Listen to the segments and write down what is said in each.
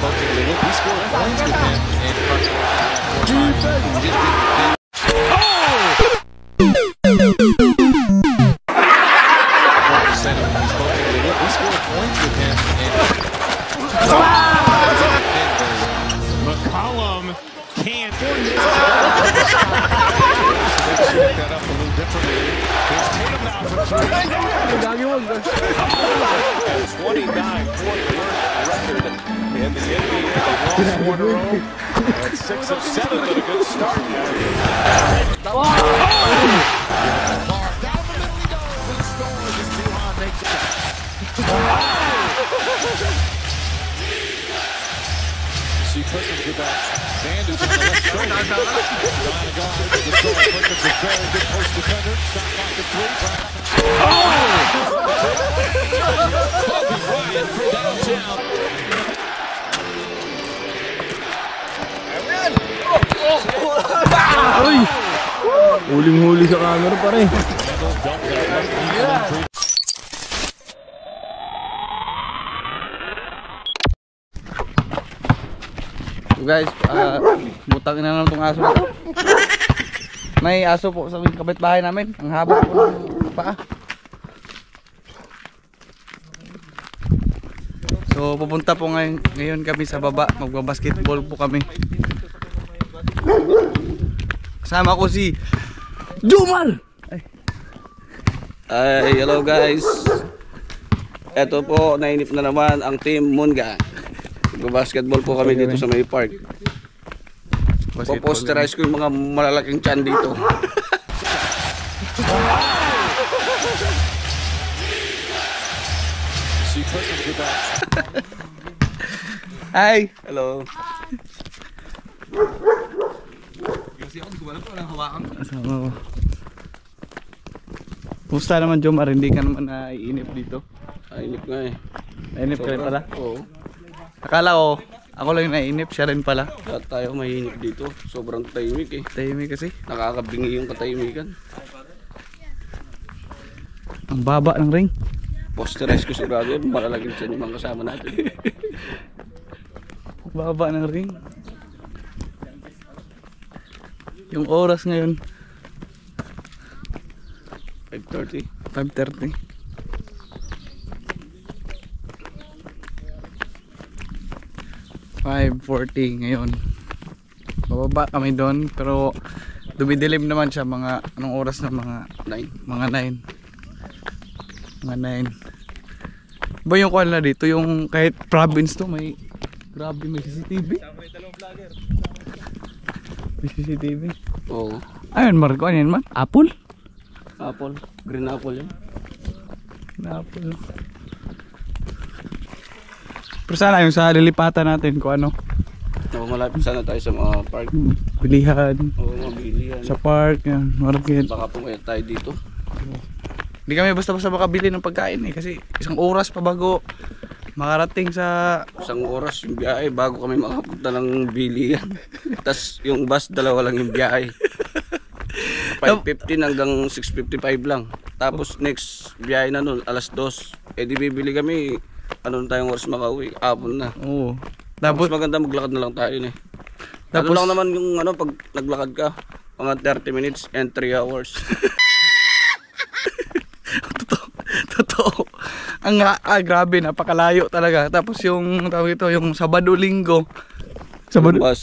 coaching the look. He scored points with him in front of he scored points with him in McCollum can't that up a little differently. Here's Tatum now for three. 29-point record in the NBA. They lost 4 in a row. That's 6 of 7, but a good start. Down the middle he goes and scores as Duhan makes it. See Cousins with that. Sanders on the left shoulder. Trying to guard. The score Perkins, a very good post defender. Shot clock at 3. Kobe Bryant from downtown. Uy! Huling-huli sa camera pa rin. So guys, butang na naman itong aso na ito. May aso po sa kapitbahay namin. Ang haba po ng paa. So pupunta po ngayon kami sa baba. Magbabasketball po kami. Kasama ko si Jomar! Ay, hello guys. Ito po, nainip na naman ang Team Munga. Basketball po kami dito sa may park. Poposterize ko yung mga malalaking tiyan dito. Hi! Hello! Kasama ko. Pusta naman Jomar, hindi ka naman naiinip dito. Nainip nga eh. Nainip ka rin pala? Oo. Akala ko, ako lang yung naiinip, siya rin pala. Lahat tayo mahinip dito. Sobrang tahimik eh. Tahimik kasi. Nakakabingi yung katahimikan. Ang baba ng ring. Posterize ko sigurado yun. Malalaging siya yung mga kasama natin. Ang baba ng ring. Yung oras ngayon 5:30. 5:30. ngayon. Bababa kami doon pero dumidilim naman siya mga anong oras na mga 9. Mga 9. Ba yung kuwan na dito yung kahit province to may grabe may CCTV. May CCTV. Oo. Ayun Marco, ano yan man? Apple? Apple. Green apple yan. Green apple. Pero sana yung sa lilipatan natin kung ano. Oo, malapit sana tayo sa mga park. Bilihan. Oo, mabili yan. Sa park, yan, market. Baka pumayat tayo dito. Hindi kami basta-basta makabili ng pagkain eh. Kasi isang oras pa bago makarating sa... Isang oras yung biyahe bago kami makapunta ng bilihan. Tapos yung bus, dalawa lang yung biyahe. 5:15 hanggang 6:55 lang. Tapos next biyahe na nun, alas 2. Eh di bibili kami, ano tayong oras makauwi? Apon na. Oo. Tapos maganda maglakad na lang tayo eh. Tapos lang naman yung ano pag naglakad ka, mga 30 minutes and 3 hours. Totoo. Ang grabe, napakalayo talaga. Tapos yung tawag ito, yung Sabado-Linggo. Sabado bus.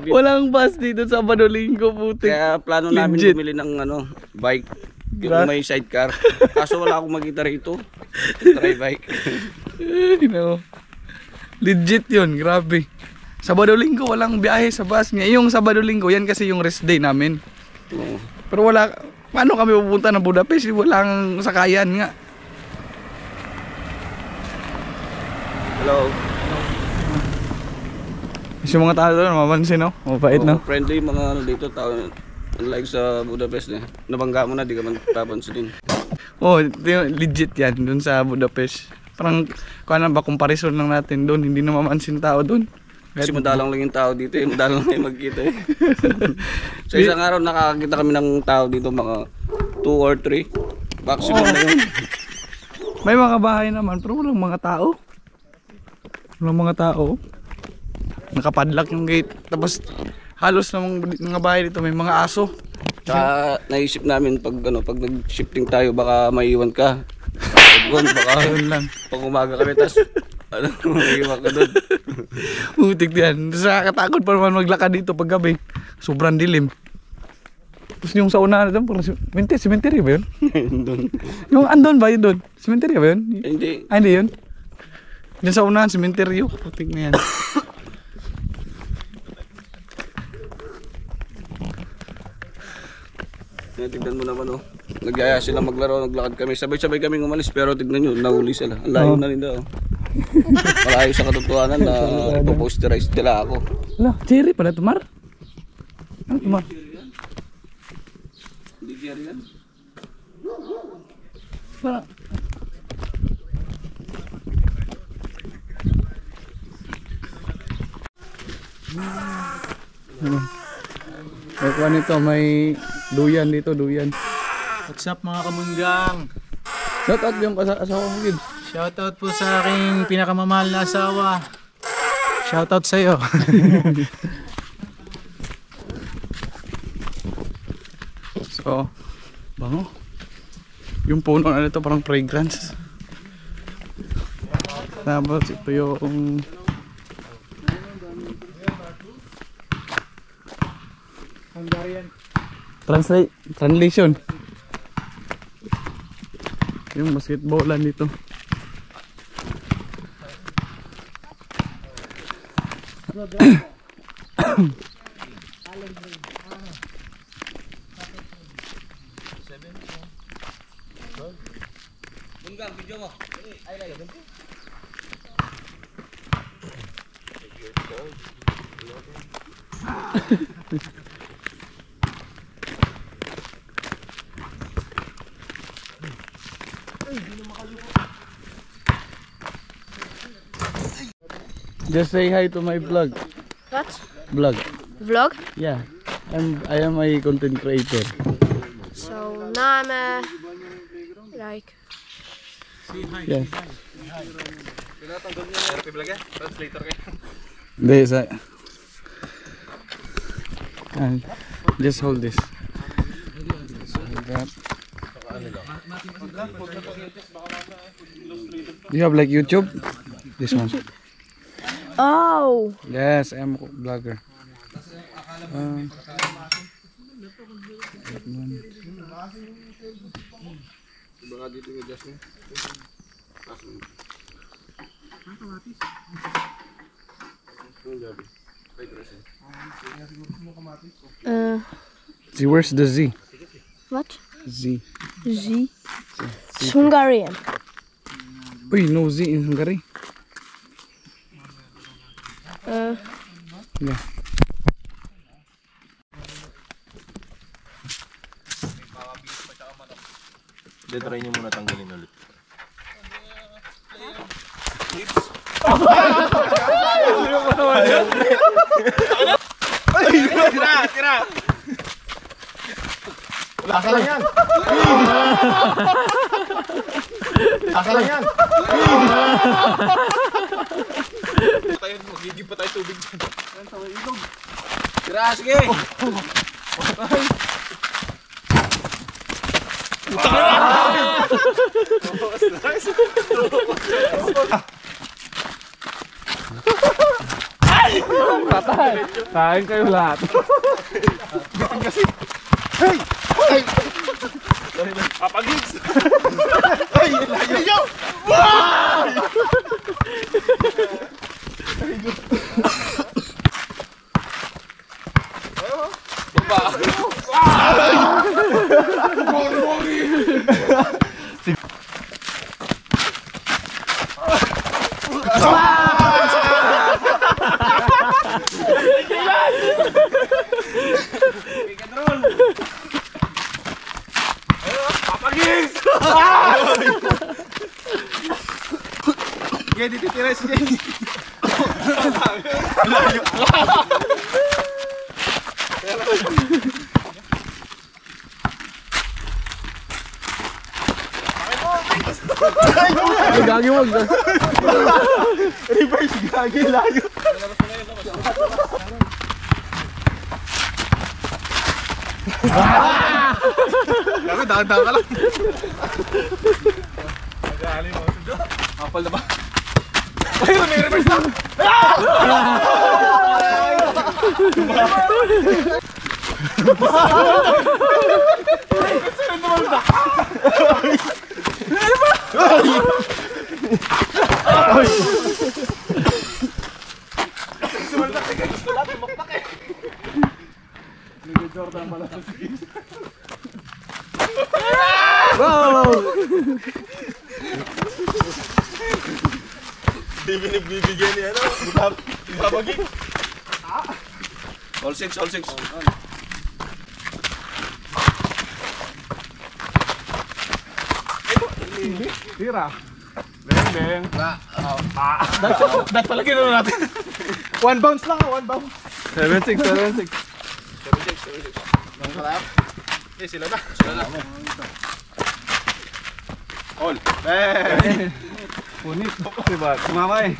Walang bus dito sa Sabado-Linggo, putik. Kaya plano namin bumili ng ano, bike. Yung may sidecar. Kaso wala akong makita rito. Try bike. You know, legit yun, grabe. Sabado-Linggo walang biyahe sa bus. Yung Sabado-Linggo, yan kasi yung rest day namin. Oo. Pero wala, paano kami pupunta ng Budapest? Walang sakayan nga. Hello. Yung mga tao doon, mamansin no? Mabait no? Friendly mga ano dito, tao. Unlike sa Budapest eh. Nabangga mo na, di ka man papansinin. Oh, legit yan doon sa Budapest. Parang kung ano ba comparison lang natin doon, hindi na mamansin tao doon. Kasi madalang lang yung tao dito eh, madalang lang yung magkita eh. Sa isang araw nakakakita kami ng tao dito mga 2 or 3. Maximum na yun. May mga bahay naman pero walang mga tao. Walang mga tao. Nakapadlock yung gate. Tapos halos namang mga bahay dito may mga aso. Tsaka naisip namin pag nag-shifting tayo baka maiwan ka. Baka Ayun lang. pag umaga kami tas maiwan ka doon. Putik yan. Nakakatakot pa naman maglakad dito pag gabi. Sobrang dilim. Tapos yung sa unahan doon, parang cemetery ba yun? Doon. Yung andon ba yun doon? Cemetery ba yun? Hindi. Ay, hindi yun. Diyan sa unahan, cemetery. Putik na yan. Tignan mo naman oh. Nagyaya sila maglaro, naglakad kami. Sabay-sabay kami umalis pero tignan nyo, nahuli sila. Ang layo na rin daw. Malayo sa katotohanan na ipoposterize nila ako. Wala, cherry pala tumar. Ano tumar? Hindi cherry yan. Parang... May kuha nito, may duyan dito, duyan. What's up mga kamunggang? Shout out yung asawa mo, Gibbs. Shoutout po sa aking pinakamamahal na asawa. Shoutout sa'yo. So, bango. Yung puno na nito parang fragrance. Tapos ito yung Hungarian. translation. Yung basketballan dito. Just say hi to my vlog. What? Vlog. Vlog? Yeah. I am a content creator. So now I'm like Yes. Hindi, sa... just hold this. Like that. You have like YouTube? This one. oh Yes, I am a vlogger. See, where's the Z? what? Z. Z. It's Hungarian. Uy, no Z in Hungary. Yeah. Try nyo muna tanggalin ulit. Tira! Lasa lang yan! Lasa lang yan! Magiging pa tayo tubig dyan. Tira, sige! Kain kayo lahat. Papagigs! Sige, dito tira si Jenny. Ay, gagi wag. Reverse, gagi, layo. Gagi, dahan-dahan ka lang. Mag-aali mo. Kapal na ba? Ayun, may reverse lang. Di bibigyan niya, ano? Ibabagin. All six. Tira. Beng. Dahil palagi na natin. One bounce lang, one bounce. 7-6. Eh, sila na. All. Beng. Punit. Diba? Sumama eh.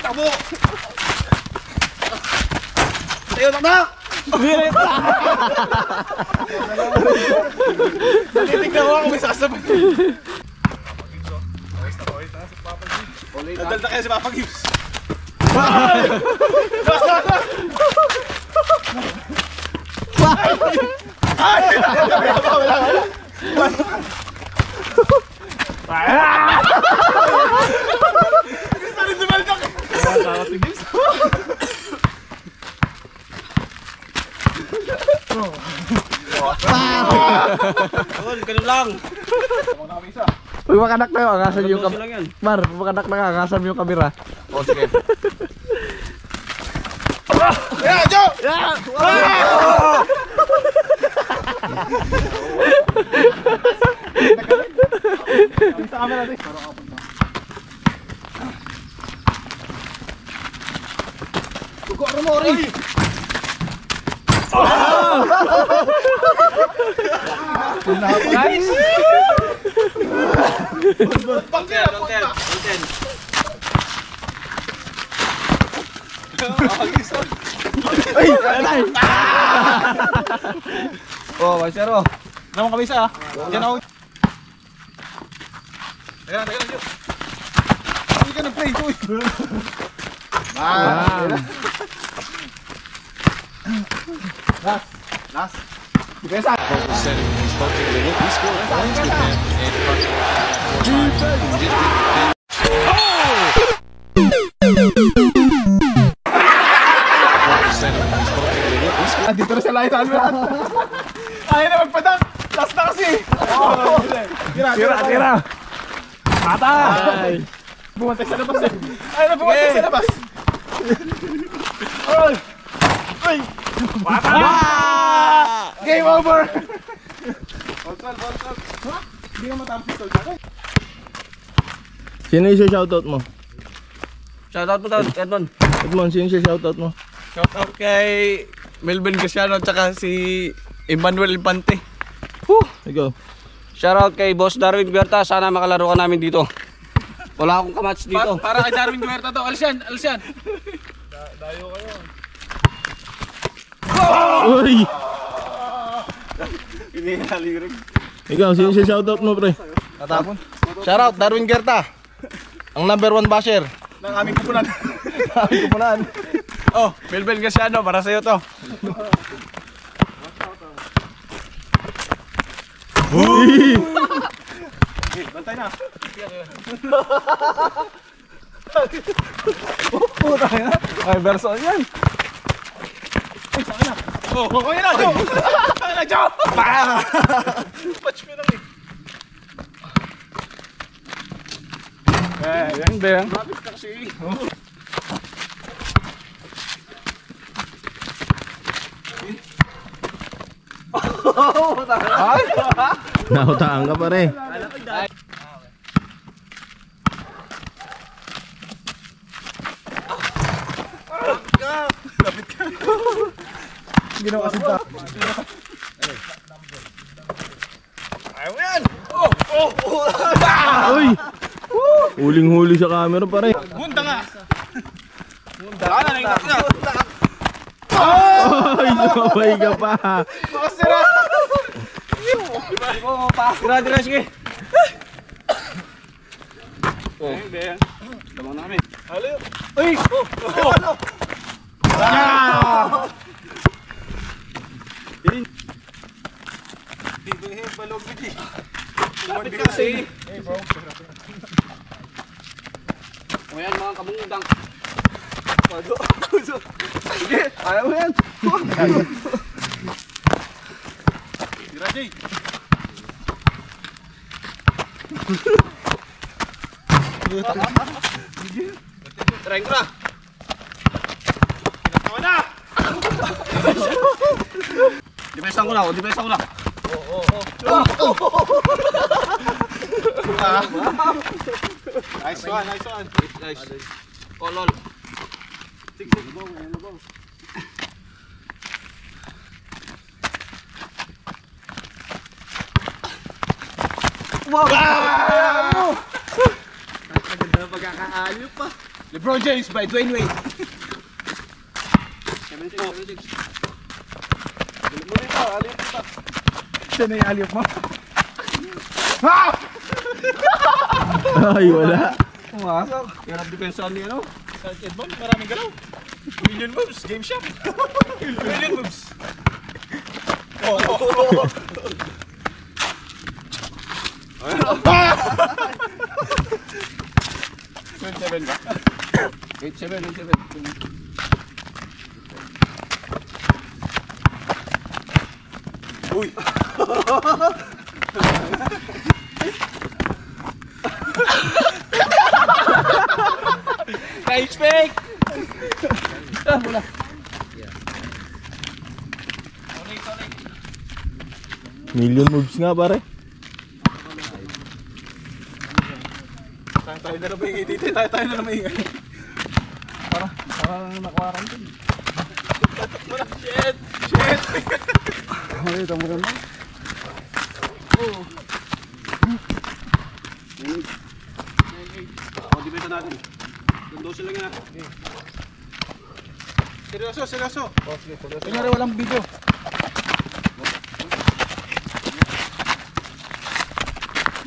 Tabo! Tayo, taktak! Tinitignan mo ako, may sasabay. Nadal na kaya si Papa Gibbs. Gusto rin si Maldak. Ganun lang. Uy, makanak na yun. Angasan yung Lang yan. Mar, makanak na ka. Angasan mo yung kamera. Oh, sige. Yeah, Joe! Oh, Masero. Naman kami isa, Diyan ako. Teka lang, Joe. Hindi ka nag-play, Joe. Last. Said he spoke to the look. He scored points with them in front of Dito na siya lahat sa almerat. Ayaw na magpadang. Last na kasi. Tira. Patay. Bumantay sa labas eh. Ayaw na bumantay sa labas. Ay. Patay. Game over. Ball. Hindi ka matapos ito. Sino yung shoutout mo? Shoutout mo tayo, Edmond. Edmond, sino yung shoutout mo? Shoutout kay Melvin Casiano at saka si Emmanuel Impante. Ikaw. Shoutout kay Boss Darwin Berta. Sana makalaro ka namin dito. Wala akong kamats dito. Para kay Darwin Guerta to. Alsian. Uy! Ikaw, sino yung shoutout mo, pre? Tatapon. Shoutout, Darwin Gerta. Ang #1 basher. Ng aming kupunan. Oh, Melvin Casiano, para sa'yo to. Uy! Bantay na. Ay, verso yan. Okay na, Joe. Okay na, Joe. Patch me lang eh. Yan, Beng. Lapit ka kasi. Nahutaan ka pa rin. Ginawa kasi ta. Uy! Huling-huli sa camera pare. Munta nga. Ay, sumabay ka pa. Makasira. Tira, sige. Lamang namin. Uy! Lapit ka kasi. O yan mga kabungudang. Sige, ayaw mo yan. Tira, Jay. Try ko na. Tama na! Dipesan ko na, dipesan ko na. Nice one, nice one. Nice. Oh, lol. LeBron James by Dwayne Wade. 76. Siya na yung aliyop mo. Ay, wala. Hirap depensa niya, no? Edmond, maraming galaw. Million moves, game shop. Million moves. Eight seven. Uy! Na-expect! Million moves nga pare. Tayo na naman ingay dito. Tayo na naman ingay. Parang nakwaran din. Shit! Ito mo ganda. Depensa natin. Doon sila nga. Seryoso. Kunyari walang video.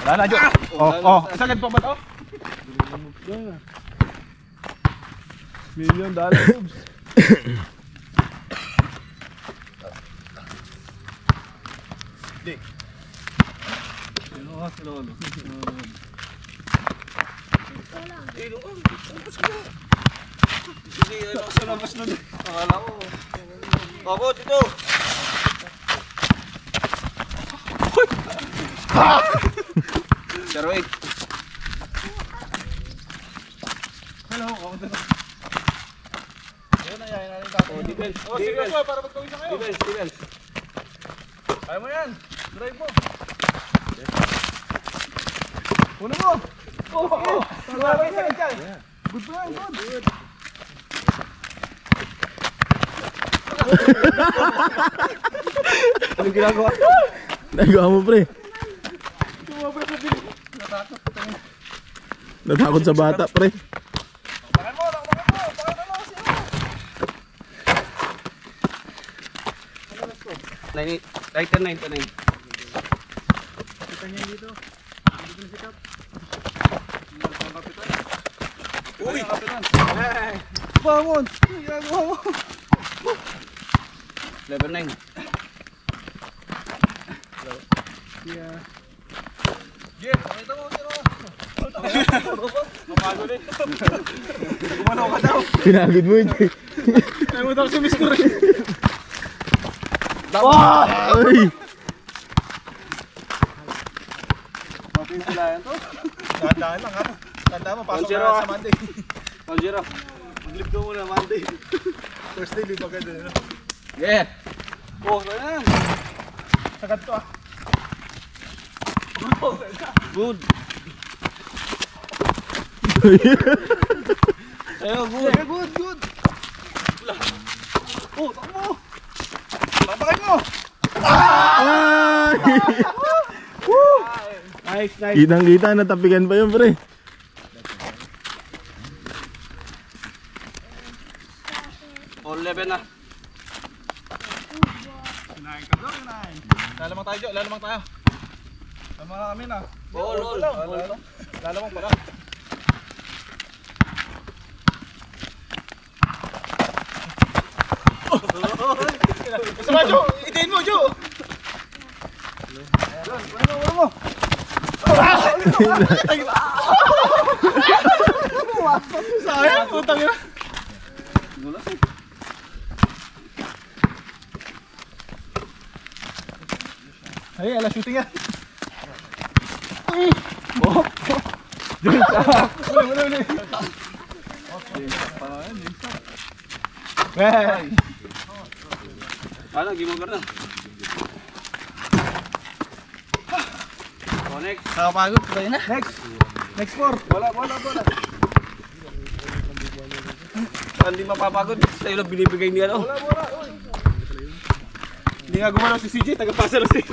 Wala na, Jo. Sagad pa ba to? $1 million moves. Dick. Hindi, ano kasi labas nun. Akala ko. Ako, dito. Pero wait. Defense. Seryoso, para magkawin na kayo. Defense. Kaya mo yan. Drive mo. Una mo. Sabay sa dyan. Good pa yan, good. Anong ginagawa? Nagawa mo pre. Natakot sa bata pre. Right turn 9. Uy! Bangon! Ginagawa mo! Level 9. Pakita mo, sino? Mapago na Gumanaw ka daw. Pinagod mo yun. Kaya mo daw si Miss Curry. Ay! Mapinsilayan to. Tandaan lang ha. Tandaan mo, pasok na sa Monday. 1-0. Maglib daw muna Monday. First day, di ba ganda? Yeah. Oh, ganyan. Sagad to ah. Good. Good. Oh, takbo. Nice, nice. Kitang-kita, natapikan pa yun, pre. All 11 na. Lalamang tayo, Jo. Lalamang tayo. Tama na kami na. All. Lalamang pala. Gusto mo, Jo? Itiin mo, Jo! Wala mo! Sayang, putang ina. Ay, ala shooting yan. Oh. Uli. Hey. Ano, gimagar na. Connect. Nakapagod tayo na. Next four. Bola. Hindi mapapagod. Sa'yo lang binibigay niya, no? Hindi nga gumalaw si CJ, taga-pasa lang si